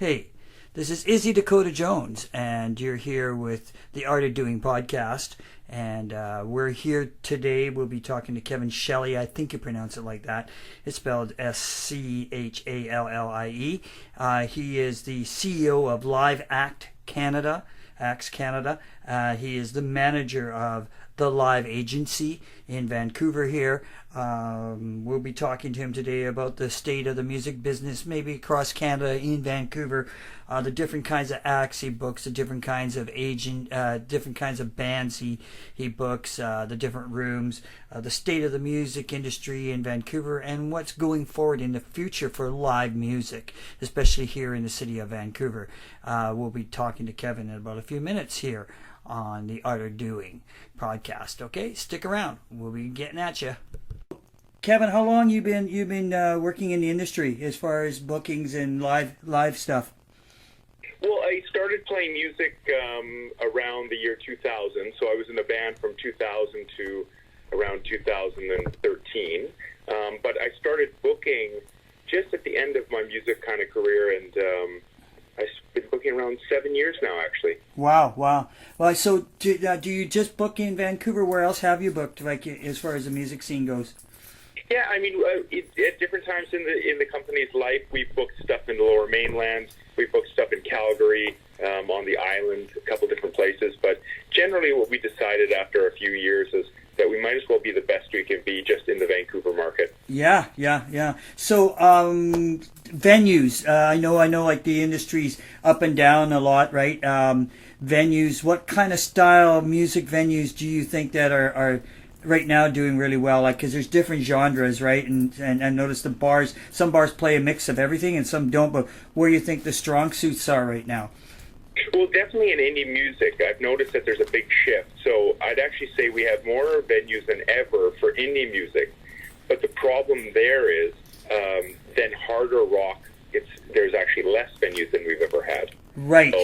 Hey, this is Izzy Dakota Jones, and you're here with the Art of Doing podcast. And we're here today. We'll be talking to Kevin Schallie. I think you pronounce it like that. It's spelled Schallie. He is the CEO of Live Act Canada. Acts Canada. He is the manager of the Live Agency in Vancouver here. We'll be talking to him today about the state of the music business, maybe across Canada, in Vancouver, the different kinds of acts he books, the different kinds of different kinds of bands he books, the different rooms, the state of the music industry in Vancouver, and what's going forward in the future for live music, especially here in the city of Vancouver. We'll be talking to Kevin in about a few minutes here on the Art of Doing podcast. Okay, stick around. We'll be getting at you. Kevin, how long you been working in the industry as far as bookings and live stuff? Well, I started playing music around the year 2000, so I was in a band from 2000 to around 2013. But I started booking just at the end of my music kind of career, and I've been booking around 7 years now, actually. Wow. Well, so do you just book in Vancouver? Where else have you booked, like as far as the music scene goes? Yeah, I mean, at different times in the company's life, we've booked stuff in the Lower Mainland. We've booked stuff in Calgary, on the island, a couple different places. But generally, what we decided after a few years is that we might as well be the best we can be just in the Vancouver market. Yeah. So venues, I know, like the industry's up and down a lot, right? Venues, what kind of style music venues do you think that are right now doing really well? Like, because there's different genres, right? And I noticed some bars play a mix of everything and some don't, but where do you think the strong suits are right now? Well, definitely in indie music, I've noticed that there's a big shift. So I'd actually say we have more venues than ever for indie music. But the problem there is, than harder rock, there's actually less venues than we've ever had. Right.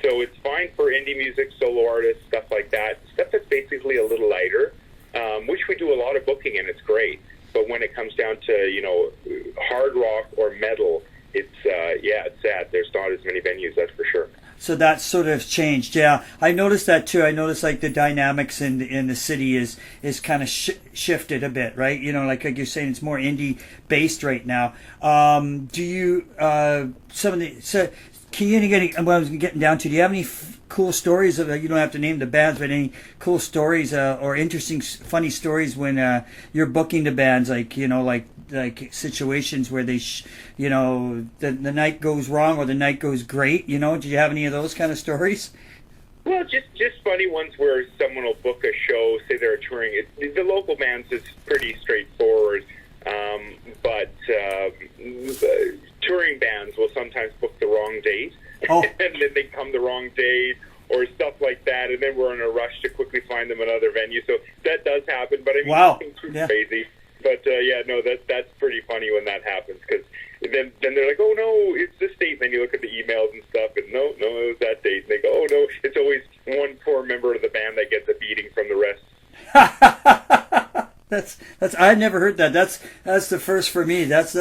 So it's fine for indie music, solo artists, stuff like that. Stuff that's basically a little lighter, which we do a lot of booking in. It's great. But when it comes down to, hard rock or metal, it's sad. There's not as many venues, that's for sure. So that's sort of changed, yeah. I noticed that too. I noticed like the dynamics in the city is kind of shifted a bit, right? Like you're saying, it's more indie based right now. Do you can you get what I was getting down to? Do you have any cool stories of? You don't have to name the bands, but any cool stories or interesting, funny stories when you're booking the bands, like like situations where they, the night goes wrong or the night goes great. Do you have any of those kind of stories? Well, just funny ones where someone will book a show, say they're touring. The local bands is pretty straightforward, but touring bands will sometimes book the wrong date, and then they come the wrong date or stuff like that, and then we're in a rush to quickly find them another venue. So that does happen, but I mean, nothing too crazy. But that's pretty funny when that happens, because then they're like, oh no, it's this date. And then you look at the emails and stuff, and no, it was that date. And they go, oh no, it's always one poor member of the band that gets a beating from the rest. That's I've never heard that. That's the first for me. That's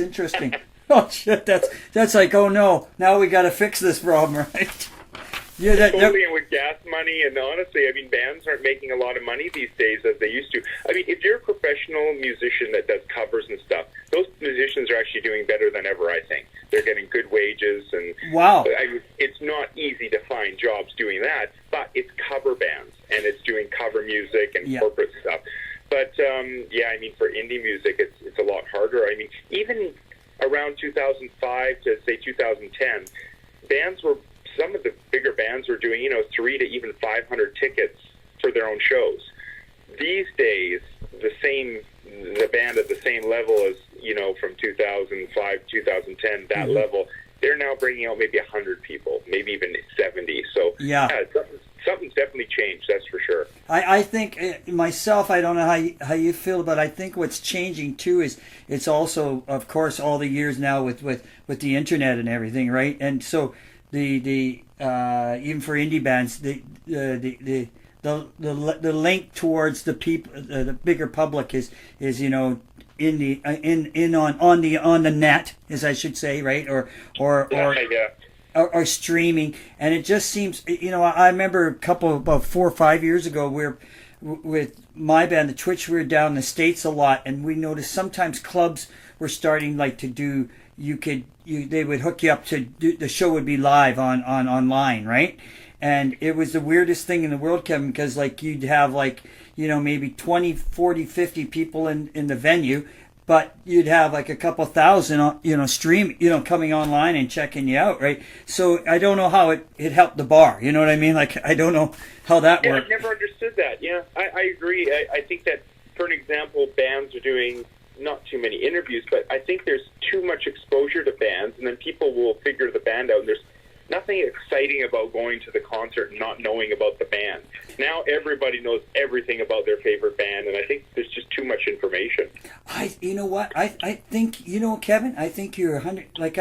interesting. Oh shit, that's like, oh no, now we got to fix this problem, right? Yeah, totally, and with gas money, and honestly, I mean, bands aren't making a lot of money these days as they used to. I mean, if you're a professional musician that does covers and stuff, those musicians are actually doing better than ever, I think. They're getting good wages, and wow, it's not easy to find jobs doing that, but it's cover bands, and it's doing cover music and corporate stuff. But, I mean, for indie music, it's a lot harder. I mean, even around 2005 to, say, 2010, some of the bigger bands were doing, 300 to even 500 tickets for their own shows. These days, the band at the same level as, from 2005, 2010, that level, they're now bringing out maybe 100 people, maybe even 70. So, something's definitely changed, that's for sure. I think myself, I don't know how you feel, but I think what's changing too is it's also, of course, all the years now with the internet and everything, right? And so the even for indie bands, the link towards the people, the bigger public is in the on the net, as I should say, right? Or streaming, and it just seems, I remember about 4 or 5 years ago, with my band, the Twitch, we were down in the States a lot, and we noticed sometimes clubs were starting like to do, they would hook you up to do, the show would be live online, right? And it was the weirdest thing in the world, Kevin, because like you'd have like, maybe 20, 40, 50 people in the venue, but you'd have like a couple thousand, stream, coming online and checking you out, right? So I don't know how it helped the bar. You know what I mean? Like, I don't know how that worked. I've never understood that. Yeah, I agree. I think that, for an example, bands are doing not too many interviews, but I think there's too much exposure to bands, and then people will figure the band out, and there's nothing exciting about going to the concert and not knowing about the band. Now everybody knows everything about their favorite band, and I think there's just too much information. You know what? I think, Kevin, I think you're 100. Like,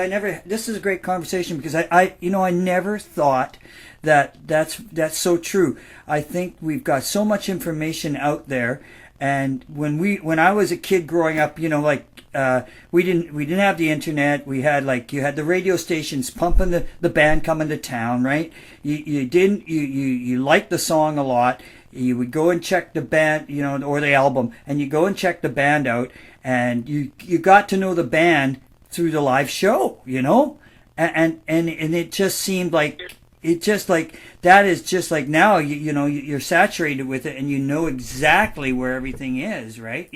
this is a great conversation, because I never thought that's so true. I think we've got so much information out there. And when I was a kid growing up, we didn't have the internet. We had you had the radio stations pumping the band coming to town, right? You liked the song a lot. You would go and check the band, or the album, and you go and check the band out, and you got to know the band through the live show, and it just seemed like. It's just like that is just like now you're saturated with it, and you know exactly where everything is, right?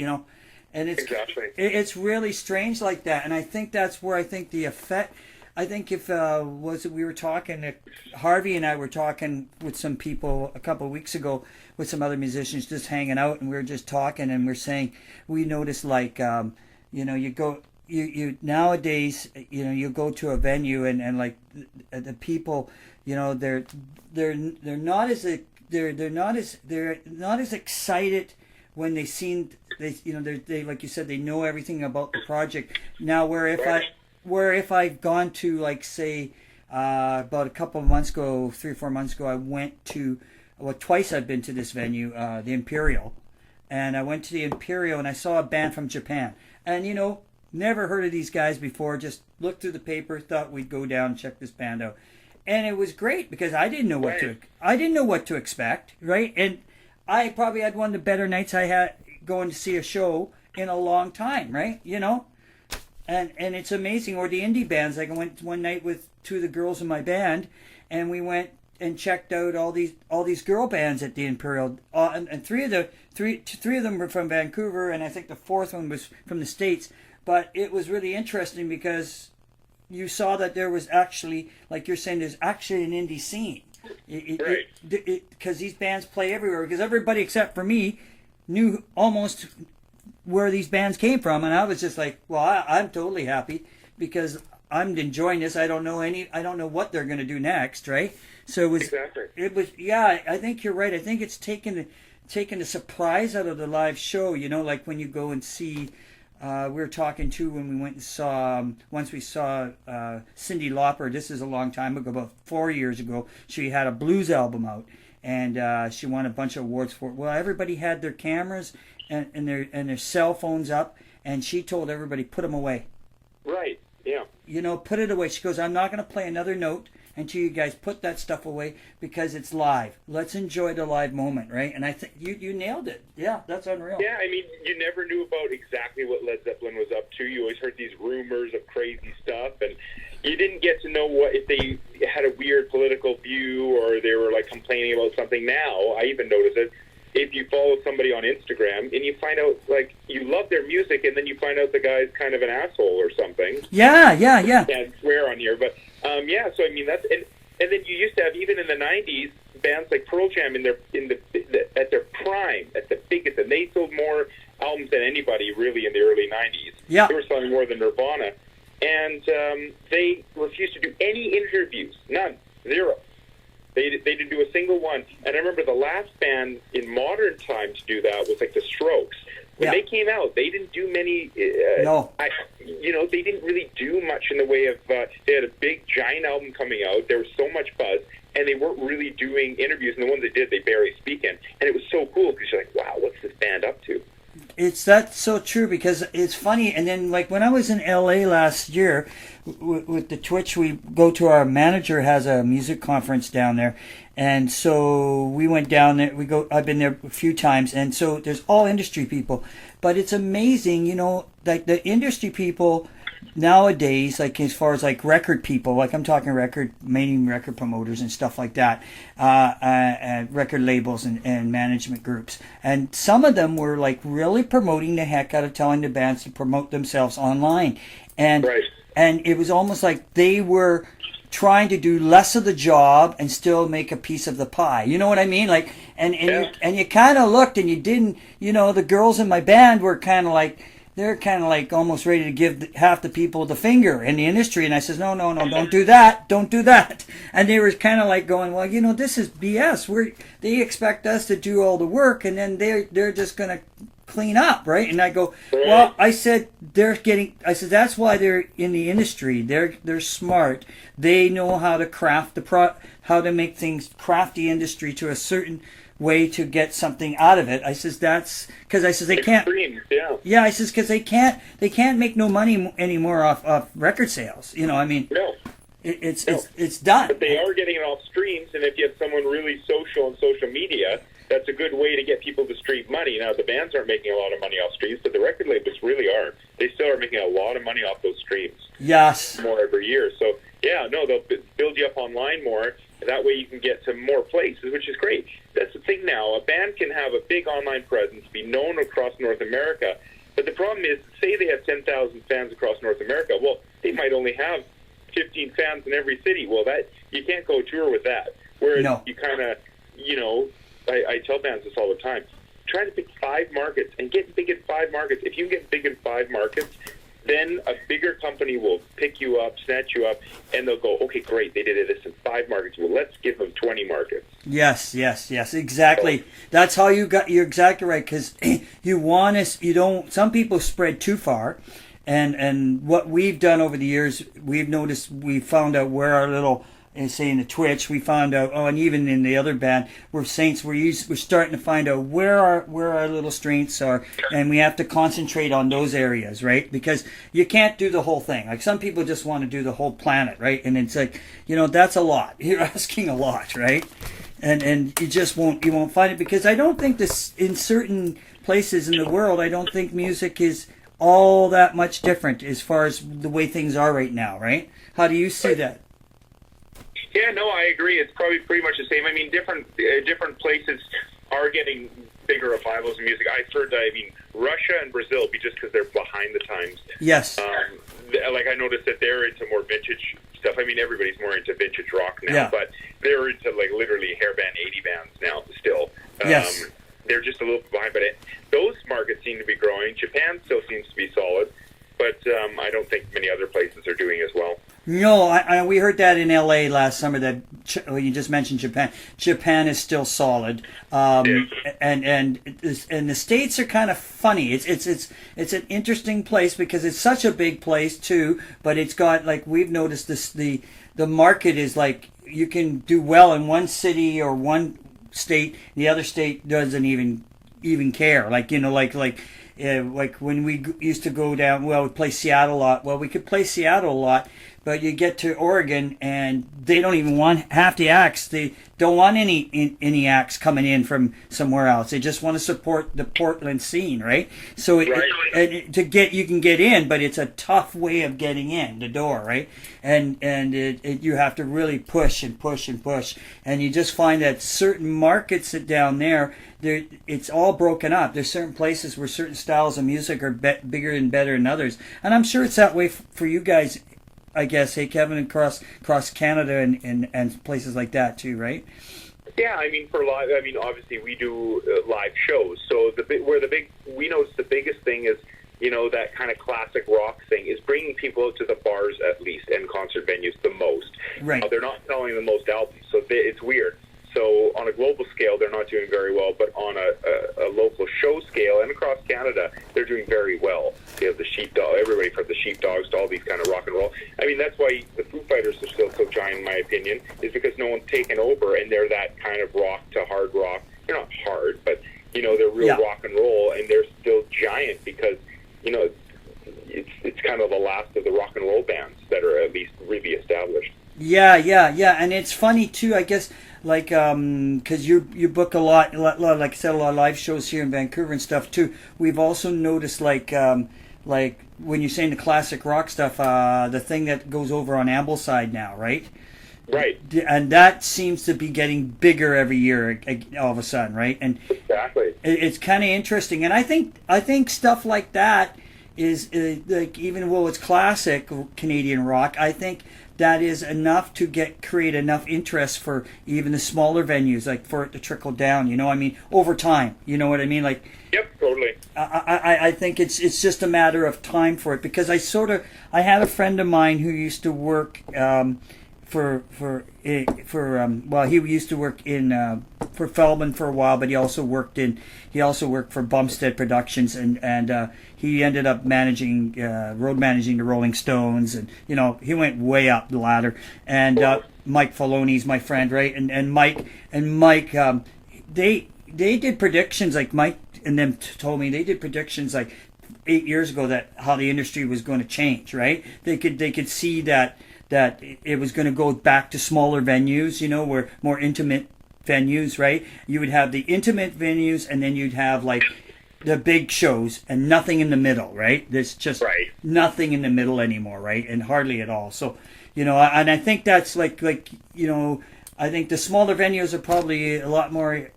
And exactly. It's really strange like that, and I think that's where I think the effect. I think if we were talking, Harvey and I were talking with some people a couple of weeks ago with some other musicians, just hanging out, and we were just talking, and we're saying we noticed you go. You nowadays, you go to a venue, and like the people, they're not as excited when they like you said, they know everything about the project now. Where if I've gone to, like, say, about a couple of months ago, 3 or 4 months ago, I went to, twice I've been to this venue, the Imperial, and I went to the Imperial and I saw a band from Japan, and never heard of these guys before, just looked through the paper, thought we'd go down and check this band out. And it was great, because I didn't know what to expect, right? And I probably had one of the better nights I had going to see a show in a long time, right? And it's amazing. Or the indie bands, like I went one night with 2 of the girls in my band, and we went and checked out all these girl bands at the Imperial, and three of them were from Vancouver, and I think the 4th one was from the States. But it was really interesting, because you saw that there was actually, like you're saying, there's actually an indie scene. Right. Because these bands play everywhere. Because everybody except for me knew almost where these bands came from, and I was just like, well, I'm totally happy, because I'm enjoying this. I don't know what they're going to do next, right? So it was. Exactly. It was. Yeah, I think you're right. I think it's taken the surprise out of the live show. Like when you go and see. We were talking too when we went and saw, once we saw Cyndi Lauper. This is a long time ago, about 4 years ago. She had a blues album out, and she won a bunch of awards for it. Well, everybody had their cameras and their cell phones up, and she told everybody, put them away. Right, yeah. Put it away. She goes, I'm not going to play another note until you guys put that stuff away, because it's live. Let's enjoy the live moment, right? And I think you nailed it. Yeah, that's unreal. Yeah, I mean, you never knew about exactly what Led Zeppelin was up to. You always heard these rumors of crazy stuff, and you didn't get to know what if they had a weird political view or they were like complaining about something. Now, I even notice it. If you follow somebody on Instagram and you find out, like, you love their music, and then you find out the guy's kind of an asshole or something. Yeah. I can't swear on here, but so I mean that's and then you used to have, even in the '90s, bands like Pearl Jam at their prime, at the biggest, and they sold more albums than anybody really in the early '90s. Yeah, they were selling more than Nirvana, and they refused to do any interviews, none, zero. They didn't do a single one. And I remember the last band in modern time to do that was like the Strokes. When they came out, they didn't do many. No. They didn't really do much in the way of. They had a big, giant album coming out. There was so much buzz, and they weren't really doing interviews. And the ones they did, they barely speak in. And it was so cool, because you're like, wow, what's this band up to? That's so true, because it's funny. And then, like, when I was in LA last year with the Twitch, we go to, our manager has a music conference down there, and so we went down there. I've been there a few times, and so there's all industry people, but it's amazing, like the industry people nowadays, like as far as like record people, like I'm talking mainly record promoters and stuff like that, and record labels and management groups, and some of them were like really promoting the heck out of telling the bands to promote themselves online, and Right. and it was almost like they were trying to do less of the job and still make a piece of the pie. You know what I mean? Like, and you kind of looked and you didn't. The girls in my band were kind of like, they're kind of like almost ready to give half the people the finger in the industry. And I says, no, don't do that. Don't do that. And they were kind of like going, well, this is BS. They expect us to do all the work, and then they're just going to clean up, right? And I go, well, I said, that's why they're in the industry. They're smart. They know how to craft how to make things, craft the industry to a certain way to get something out of it. I says, that's because I says they can't. Yeah, I says, because they can't make no money anymore off record sales. I mean, No. It's done. But they are getting it off streams, and if you have someone really social on social media, that's a good way to get people to stream money. Now, the bands aren't making a lot of money off streams, but the record labels really are. They still are making a lot of money off those streams. Yes. More every year. So, yeah, no, they'll build you up online more. That way you can get to more places, which is great. That's the thing now. A band can have a big online presence, be known across North America, but the problem is, say they have 10,000 fans across North America. Well, they might only have 15 fans in every city. Well, that you can't go tour with that. Whereas you kind of, I tell bands this all the time. Try to pick 5 markets and get big in 5 markets. If you can get big in 5 markets, then a bigger company will pick you up, snatch you up, and they'll go, okay, great, they did this in 5 markets. Well, let's give them 20 markets. Yes, exactly. That's how you're exactly right, because some people spread too far. And what we've done over the years, we found out where our little, say in the Twitch, we found out, and even in the other band, we're starting to find out where our little strengths are, and we have to concentrate on those areas, right? Because you can't do the whole thing. Like, some people just want to do the whole planet, right? And it's like, that's a lot. You're asking a lot, right? And you won't find it, because I don't think this, in certain places in the world, I don't think music is all that much different as far as the way things are right now, right? How do you see that? Yeah, no, I agree. It's probably pretty much the same. I mean, different places are getting bigger revivals in music. I've heard, Russia and Brazil, just because they're behind the times. Yes. Like, I noticed that they're into more vintage stuff. I mean, everybody's more into vintage rock now, but they're into, like, literally hairband 80 bands now still. Yes. They're just a little bit behind, but those markets seem to be growing. Japan still seems to be solid, but I don't think many other places are doing as well. No, we heard that in LA last summer. That you just mentioned Japan. Japan is still solid, and the States are kind of funny. It's an interesting place, because it's such a big place too. But it's got, like, we've noticed this, the market is like, you can do well in one city or one state, the other state doesn't even care. Like, like when we used to go down, we play Seattle a lot. Well, we could play Seattle a lot, but you get to Oregon and they don't even want half the acts. They don't want any acts coming in from somewhere else. They just want to support the Portland scene, right? So you can get in, but it's a tough way of getting in the door, right? And you have to really push and push and push, and you just find that certain markets down there, it's all broken up. There's certain places where certain styles of music are bigger and better than others, and I'm sure it's that way for you guys, I guess. Hey, Kevin, across Canada and places like that too, right? Yeah, I mean, for live, obviously we do live shows. So we notice the biggest thing is, that kind of classic rock thing is bringing people out to the bars at least, and concert venues the most. Right. They're not selling the most albums, so it's weird. So on a global scale, they're not doing very well, but on a local show scale and across Canada, they're doing very well. You have the Sheepdog, everybody from the Sheepdogs to all these kind of rock and roll. I mean, that's why the Foo Fighters are still so giant, in my opinion, is because no one's taken over, and they're that kind of rock to hard rock. They're not hard, but they're real rock and roll, and they're still giant because, it's kind of the last of the rock and roll bands that are at least really established. Yeah, and it's funny too, I guess, like, because you book a lot, like I said, a lot of live shows here in Vancouver and stuff too. We've also noticed, like when you're saying the classic rock stuff, the thing that goes over on Ambleside now, right? Right. And that seems to be getting bigger every year, all of a sudden, right? And exactly, it's kind of interesting, and I think stuff like that is like, even though it's classic Canadian rock, I think that is enough to create enough interest for even the smaller venues, like for it to trickle down. I mean, over time. You know what I mean? Like, yep, totally. I think it's just a matter of time for it, because I had a friend of mine who used to work he used to work in for Feldman for a while, but he also worked for Bumstead Productions, and he ended up road managing the Rolling Stones, and he went way up the ladder. And Mike Fallone's my friend, right? And Mike they did predictions, like Mike and them told me they did predictions like 8 years ago that how the industry was going to change, right? They could see that it was going to go back to smaller venues, where more intimate venues, right? You would have the intimate venues, and then you'd have like the big shows, and nothing in the middle, right? There's just nothing in the middle anymore, right? And hardly at all. So, and I think that's like I think the smaller venues are probably a lot more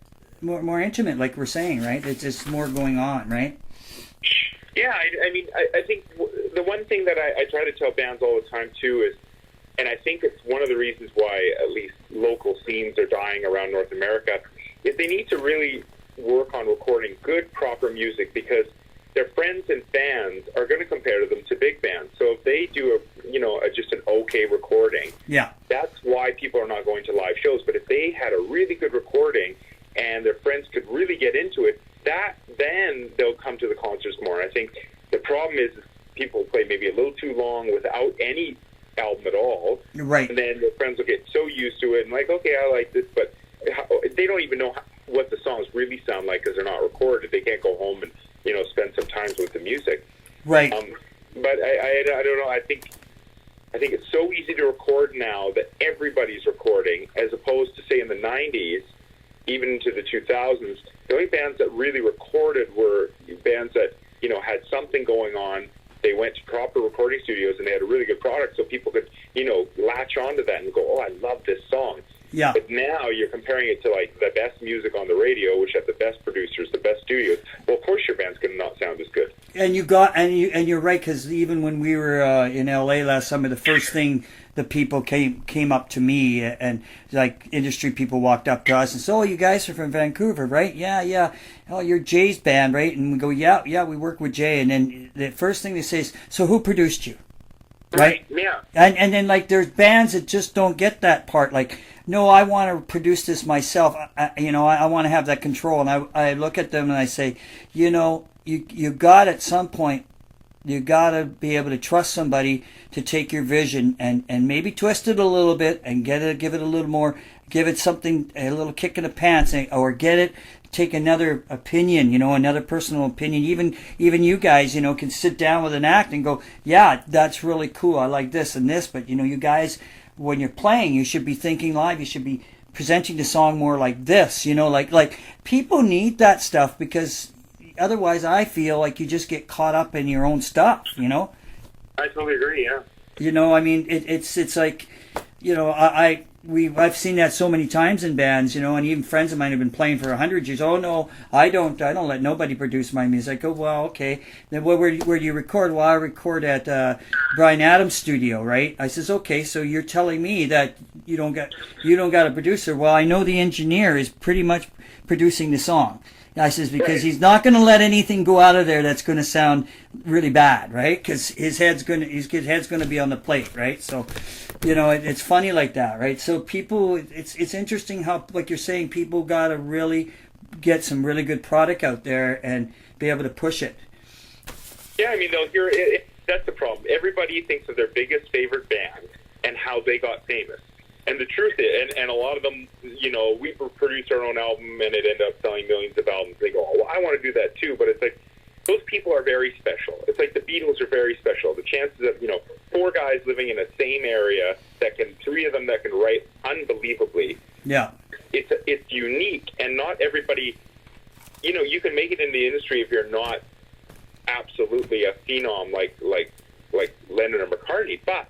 intimate, like we're saying, right? It's just more going on, right? Yeah, I think the one thing that I try to tell bands all the time too is, and I think it's one of the reasons why at least local scenes are dying around North America, is they need to really work on recording good, proper music, because their friends and fans are going to compare them to big bands. So if they do just an okay recording, that's why people are not going to live shows. But if they had a really good recording and their friends could really get into it, then they'll come to the concerts more. And I think the problem is people play maybe a little too long without any album at all, right? And then their friends will get so used to it and like, okay, I like this, but they don't even know what the songs really sound like because they're not recorded. They can't go home and spend some time with the music, right? But I don't know. I think it's so easy to record now that everybody's recording, as opposed to say in the 90s, even into the 2000s. The only bands that really recorded were bands that had something going on. They went to proper recording studios and they had a really good product, so people could, latch onto that and go, oh, I love this song. Yeah. But now you're comparing it to like the best music on the radio, which have the best producers, the best studios. Well, of course your band's going to not sound as good. And you're right, because even when we were in LA last summer, the first thing the people came up to me, and like industry people walked up to us and said, "Oh, you guys are from Vancouver, right? Yeah. Oh, you're Jay's band, right?" And we go, "Yeah, we work with Jay." And then the first thing they say is, "So who produced you?" Right? Yeah. And then like there's bands that just don't get that part. Like, no, I want to produce this myself. I want to have that control. And I look at them and I say, you got at some point, you got to be able to trust somebody to take your vision and maybe twist it a little bit and give it a little more, give it something, a little kick in the pants, or take another opinion, another personal opinion. Even you guys, can sit down with an act and go, yeah, that's really cool. I like this and this. But, you guys, when you're playing, you should be thinking live. You should be presenting the song more like this, like people need that stuff, because otherwise I feel like you just get caught up in your own stuff, I totally agree, yeah. It's like, I've seen that so many times in bands, and even friends of mine have been playing for 100 years. Oh no, I don't let nobody produce my music. I go, well, okay. Then where do you record? Well, I record at Bryan Adams' studio, right? I says, okay, so you're telling me that you don't got a producer. Well, I know the engineer is pretty much producing the song. I says, because he's not going to let anything go out of there that's going to sound really bad, right? Because his head's going to be on the plate, right? So, it's funny like that, right? So people, it's interesting how, like you're saying, people got to really get some really good product out there and be able to push it. Yeah, they'll hear it. That's the problem. Everybody thinks of their biggest favorite band and how they got famous. And the truth is, and a lot of them, you know, we produced our own album and it ended up selling millions of albums. They go, oh, well, I want to do that too. But it's like, those people are very special. It's like the Beatles are very special. The chances of, you know, 4 guys living in the same area that can, 3 of them that can write unbelievably. Yeah. It's unique, and not everybody, you know, you can make it in the industry if you're not absolutely a phenom like Lennon or McCartney, but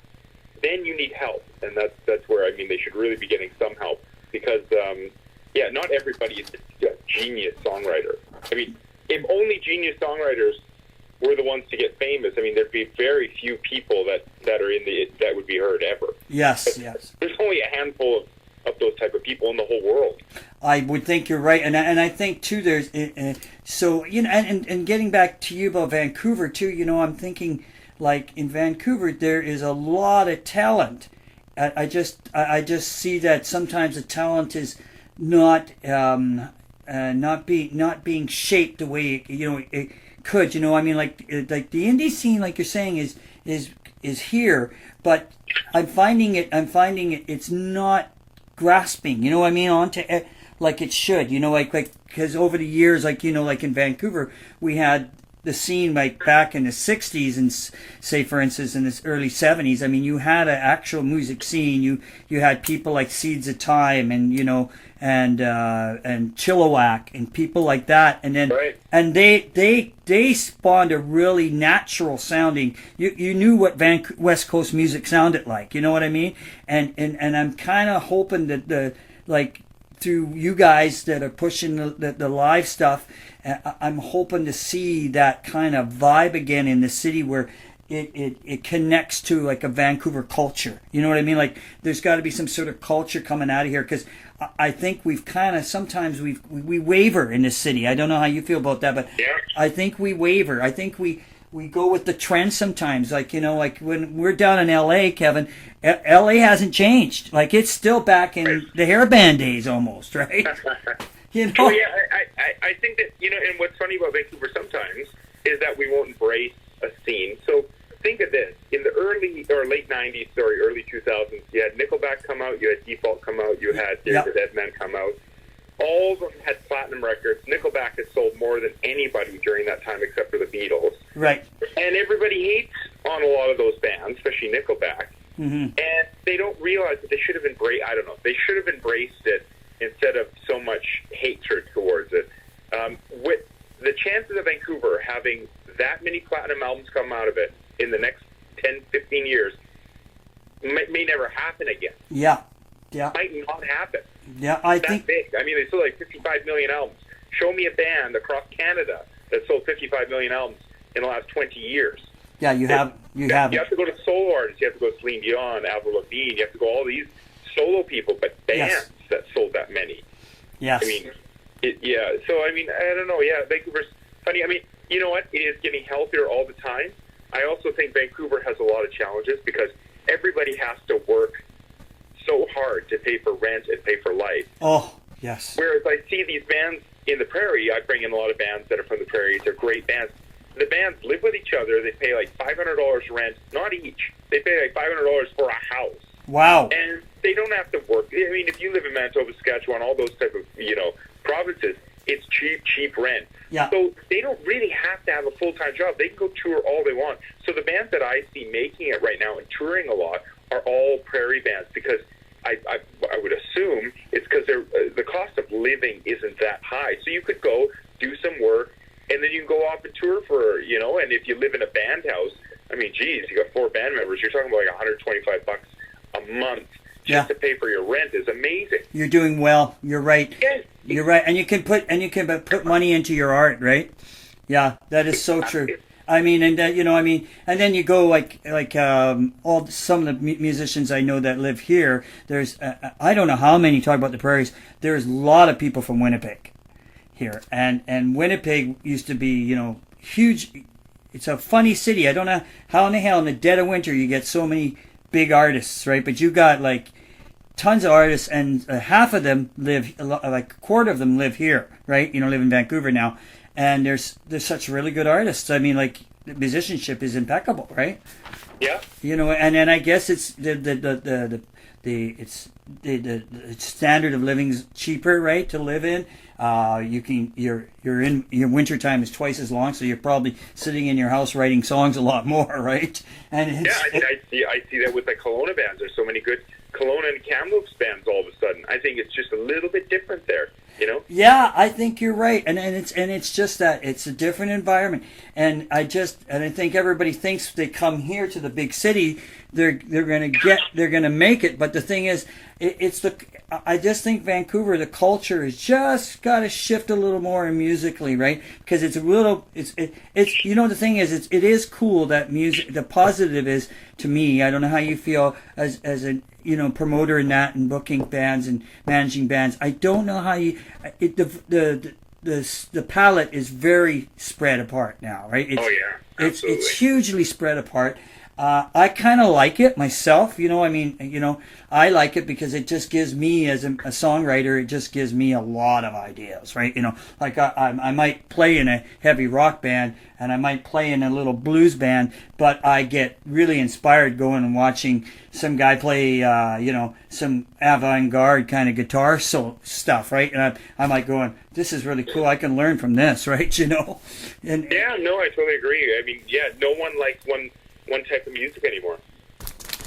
then you need help, and that's where, I mean, they should really be getting some help, because not everybody is a genius songwriter. I mean, if only genius songwriters were the ones to get famous, I mean, there'd be very few people that are in that would be heard ever. Yes, yes. There's only a handful of those type of people in the whole world. I would think you're right, and I think too. There's so, you know, and getting back to you about Vancouver too. You know, I'm thinking, like, in Vancouver there is a lot of talent. I just see that sometimes the talent is not being shaped the way it could. You know, I mean, like the indie scene, like you're saying, is here, but I'm finding it's not grasping, you know what I mean, onto like it should, you know, like because over the years, like, you know, like in Vancouver, we had the scene like back in the 60s and say, for instance, in the early 70s. I mean, you had an actual music scene. You had people like Seeds of Time and, you know, and Chilliwack and people like that, and then right. And they spawned a really natural sounding. You knew what West Coast music sounded like, you know what I mean? And I'm kind of hoping that the, like, through you guys that are pushing the live stuff, I'm hoping to see that kind of vibe again in the city where it connects to like a Vancouver culture. You know what I mean? Like, there's got to be some sort of culture coming out of here, because I think we've kind of, sometimes we waver in this city. I don't know how you feel about that, but yeah. I think we waver. I think we go with the trend sometimes. Like, you know, like when we're down in LA, Kevin, LA hasn't changed. Like, it's still back in the hairband days almost, right? You know? Well, yeah, I think that, you know, and what's funny about Vancouver sometimes is that we won't embrace a scene. So think of this. In the early or late 90s, early 2000s, you had Nickelback come out, you had Default come out, you had the Dead Men come out. All of them had platinum records. Nickelback has sold more than anybody during that time except for the Beatles. Right. And everybody hates on a lot of those bands, especially Nickelback. Mm-hmm. And they don't realize that they should have embraced, I don't know, they should have embraced it instead of so much hatred towards it. With the chances of Vancouver having that many platinum albums come out of it in the next 10, 15 years may never happen again. Yeah. Yeah. Might not happen. Yeah, I think big. I mean, they sold like 55 million albums. Show me a band across Canada that sold 55 million albums in the last 20 years. Yeah, you have to go to solo artists. You have to go to Celine Dion, Avril Lavigne. You have to go all these solo people, but bands that sold that many. Yes. I mean, So I mean, I don't know. Yeah, Vancouver's funny. I mean, you know what? It is getting healthier all the time. I also think Vancouver has a lot of challenges because everybody has to work so hard to pay for rent and pay for life. Oh, yes. Whereas I see these bands in the prairie, I bring in a lot of bands that are from the prairie. They're great bands. The bands live with each other. They pay like $500 rent, not each. They pay like $500 for a house. Wow. And they don't have to work. I mean, if you live in Manitoba, Saskatchewan, all those type of, you know, provinces, it's cheap rent. Yeah. So they don't really have to have a full-time job. They can go tour all they want. So the bands that I see making it right now and touring a lot are all prairie bands because I would assume it's because the cost of living isn't that high. So you could go do some work, and then you can go off and tour for, you know, and if you live in a band house, I mean, geez, you got 4 band members, you're talking about like $125 a month just to pay for your rent is amazing. You're doing well. You're right. Yes. You're right, and you can put money into your art, right? Yeah, that is so true. I mean, and you know, I mean, and then you go like all some of the musicians I know that live here. There's I don't know how many talk about the prairies. There's a lot of people from Winnipeg here, and Winnipeg used to be, you know, huge. It's a funny city. I don't know how in the hell in the dead of winter you get so many big artists, right? But you got like tons of artists, and half of them live, like a quarter of them live here, right? You know, live in Vancouver now. And there's such really good artists. I mean, like, the musicianship is impeccable, right? Yeah. You know, and then I guess it's the the standard of living's cheaper, right, to live in. You're in your winter time is twice as long, so you're probably sitting in your house writing songs a lot more, right? And I see that with the Kelowna bands. There's so many good Kelowna and Kamloops bands all of a sudden. I think it's just a little bit different there, you know? Yeah, I think you're right, and it's just that it's a different environment, and I think everybody thinks they come here to the big city, they're gonna make it, but the thing is, I just think Vancouver, the culture has just got to shift a little more musically, right? Because it's you know, the thing is, it is cool that music. The positive is, to me, I don't know how you feel as a promoter in that and booking bands and managing bands. I don't know how the palette is very spread apart now, right? Absolutely. It's hugely spread apart. I kind of like it myself, I like it because it just gives me, as a songwriter, it just gives me a lot of ideas, right? Like I might play in a heavy rock band and I might play in a little blues band, but I get really inspired going and watching some guy play, some avant-garde kind of guitar stuff, right? And I might go, this is really cool. I can learn from this, right? And yeah, no, I totally agree. I mean, yeah, no one likes one type of music anymore.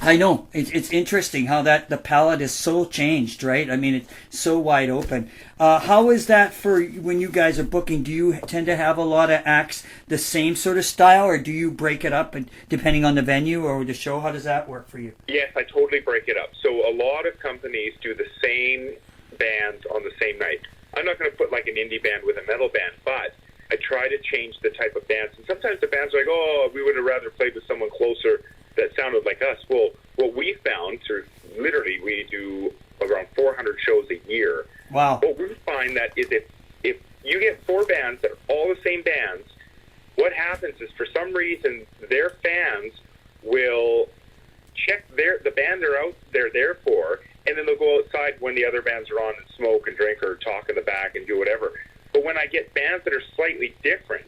I know. It's interesting how the palette is so changed, right? I mean, it's so wide open. How is that for when you guys are booking? Do you tend to have a lot of acts the same sort of style, or do you break it up depending on the venue or the show? How does that work for you? Yes, I totally break it up. So a lot of companies do the same bands on the same night. I'm not going to put like an indie band with a metal band, but I try to change the type of bands. And sometimes the bands are like, oh, we would have rather played with someone closer that sounded like us. Well, what we found, literally we do around 400 shows a year. Wow. What we find that is if you get 4 bands that are all the same bands, what happens is for some reason their fans will check the band they're there for, and then they'll go outside when the other bands are on and smoke and drink or talk in the back and do whatever. But when I get bands that are slightly different,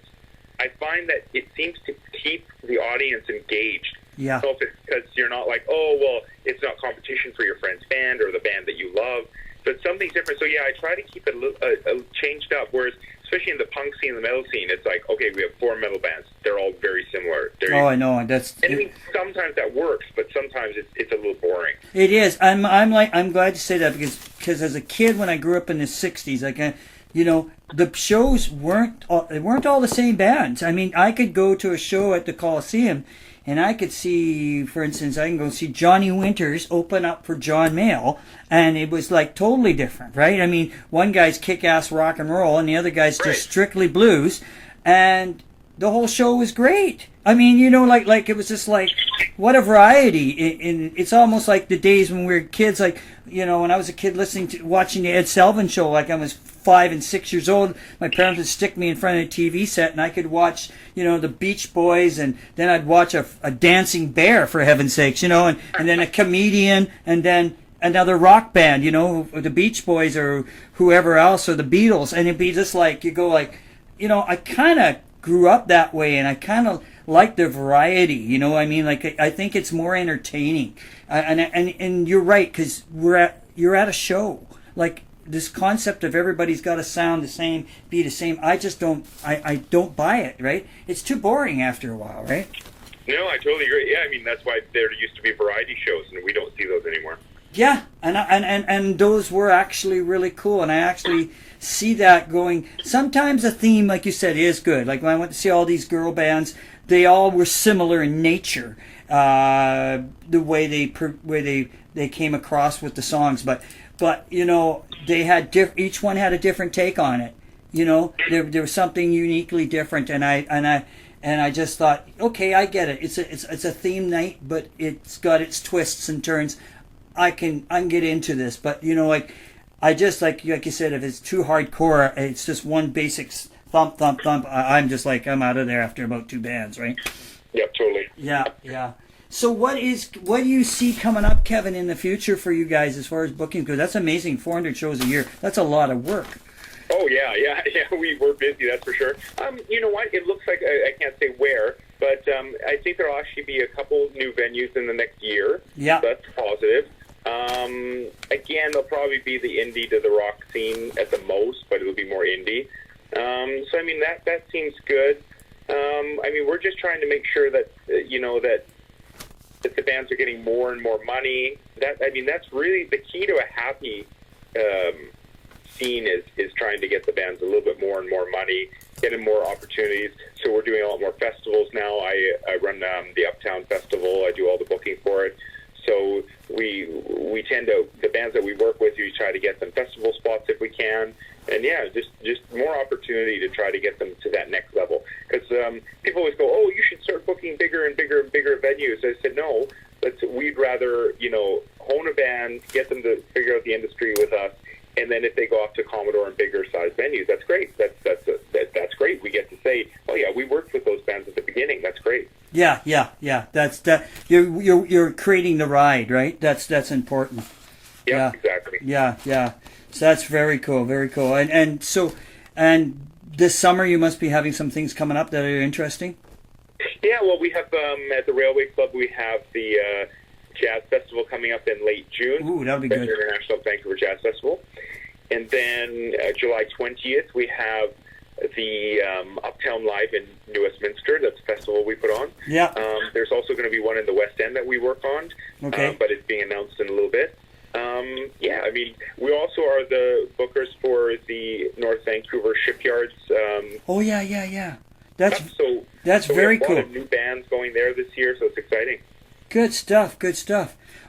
I find that it seems to keep the audience engaged. Yeah. So if it's because you're not like, oh, well, it's not competition for your friend's band or the band that you love, but something's different. So, yeah, I try to keep it changed up, whereas especially in the punk scene and the metal scene, it's like, okay, we have 4 metal bands. They're all very similar. I know. I mean, sometimes that works, but sometimes it's a little boring. It is. I'm glad to say that because as a kid, when I grew up in the 60s, the shows weren't all the same bands. I mean, I could go to a show at the Coliseum, and I could see, for instance, I can go see Johnny Winters open up for John Mayall, and it was like totally different, right? I mean, one guy's kick-ass rock and roll, and the other guy's just strictly blues, and the whole show was great. I mean, like it was just like, what a variety. It's almost like the days when we were kids, like, when I was a kid watching the Ed Sullivan Show, like I was 5 and 6 years old. My parents would stick me in front of a TV set and I could watch, the Beach Boys, and then I'd watch a dancing bear, for heaven's sakes, and then a comedian, and then another rock band, the Beach Boys or whoever else, or the Beatles. And it'd be just like, you go like, I kind of grew up that way, and I kind of like the variety, I mean? Like, I think it's more entertaining. And you're right, because you're at a show. Like, this concept of everybody's got to sound the same, be the same, I just don't buy it, right? It's too boring after a while, right? No, I totally agree. Yeah, I mean, that's why there used to be variety shows, and we don't see those anymore. Yeah, and those were actually really cool, and I actually see that going. Sometimes a theme, like you said, is good. Like when I went to see all these girl bands, they all were similar in nature, the way they came across with the songs. But they had each one had a different take on it. There was something uniquely different, and I just thought, okay, I get it. It's a theme night, but it's got its twists and turns. I can get into this, but I just like you said, if it's too hardcore, it's just one basic thump. I'm just like, I'm out of there after about 2 bands, right? Yep, totally. Yeah. So what do you see coming up, Kevin, in the future for you guys as far as booking? Because that's amazing, 400 shows a year. That's a lot of work. Oh yeah. We're busy, that's for sure. You know what? It looks like I can't say where, but I think there'll actually be a couple new venues in the next year. Yeah, so that's positive. Again, they'll probably be the indie to the rock scene at the most, but it'll be more indie. So I mean that seems good. I mean, we're just trying to make sure that that the bands are getting more and more money. That's really the key to a happy scene is trying to get the bands a little bit more and more money, getting more opportunities. So we're doing a lot more festivals now. I run the Uptown Festival. I do all the booking for it. So we tend to, the bands that we work with, we try to get them festival spots if we can. And yeah, just more opportunity to try to get them to that next level. Because people always go, oh, you should start booking bigger and bigger and bigger venues. I said, no, we'd rather, hone a band, get them to figure out the industry with us, and then if they go off to Commodore and bigger size venues, that's great. That's great. We get to say, oh yeah, we worked with those bands at the beginning. That's great. Yeah. That's that. You're creating the ride, right? That's important. Yeah, exactly. Yeah. So that's very cool. Very cool. And this summer you must be having some things coming up that are interesting. Yeah. Well, we have at the Railway Club we have the Jazz Festival coming up in late June. Ooh, that'll be good. International Vancouver Jazz Festival. And then July 20th, we have the Uptown Live in New Westminster. That's a festival we put on. Yeah. There's also going to be one in the West End that we work on. Okay. But it's being announced in a little bit. Yeah, I mean, we also are the bookers for the North Vancouver Shipyards. Oh, yeah. That's so very we have cool. a lot of new bands going there this year, so it's exciting. Good stuff.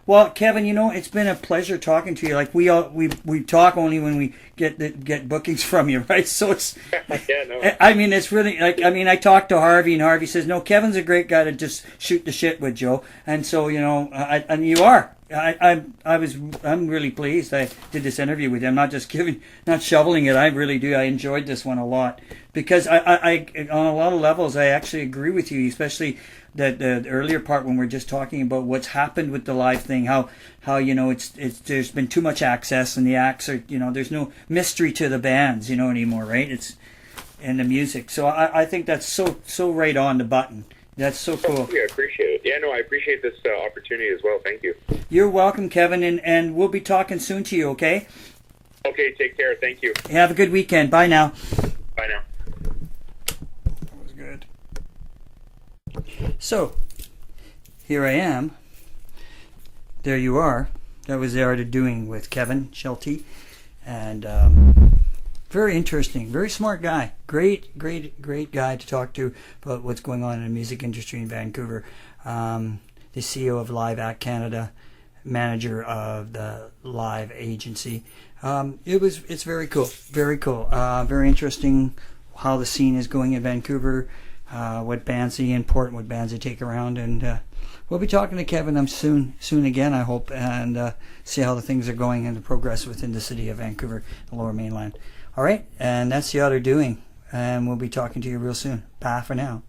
Well, Kevin, it's been a pleasure talking to you. Like we talk only when we get bookings from you, right? So it's yeah, no. I mean, it's really I talked to Harvey, and Harvey says, "No, Kevin's a great guy to just shoot the shit with, Joe." And so and you are. I'm really pleased I did this interview with you. I'm not just not shoveling it. I really do. I enjoyed this one a lot because I on a lot of levels I actually agree with you, especially the earlier part when we're just talking about what's happened with the live thing, how it's there's been too much access and the acts are there's no mystery to the bands anymore, right? It's in the music. So I think that's so right on the button. That's so cool. Yeah, I appreciate it. Yeah, no, I appreciate this opportunity as well. Thank you. You're welcome, Kevin, and we'll be talking soon to you, okay? Okay, take care. Thank you. Have a good weekend. Bye now. Bye now. That was good. So, here I am. There you are. That was the art of doing with Kevin Schallie. And very interesting, very smart guy. Great guy to talk to about what's going on in the music industry in Vancouver. The CEO of Live Act Canada, manager of the Live Agency. It's very cool, very interesting how the scene is going in Vancouver, what bands they import, what bands they take around, and we'll be talking to Kevin soon again, I hope, and see how the things are going and the progress within the city of Vancouver, the Lower Mainland. All right, and that's the other doing, and we'll be talking to you real soon. Bye for now.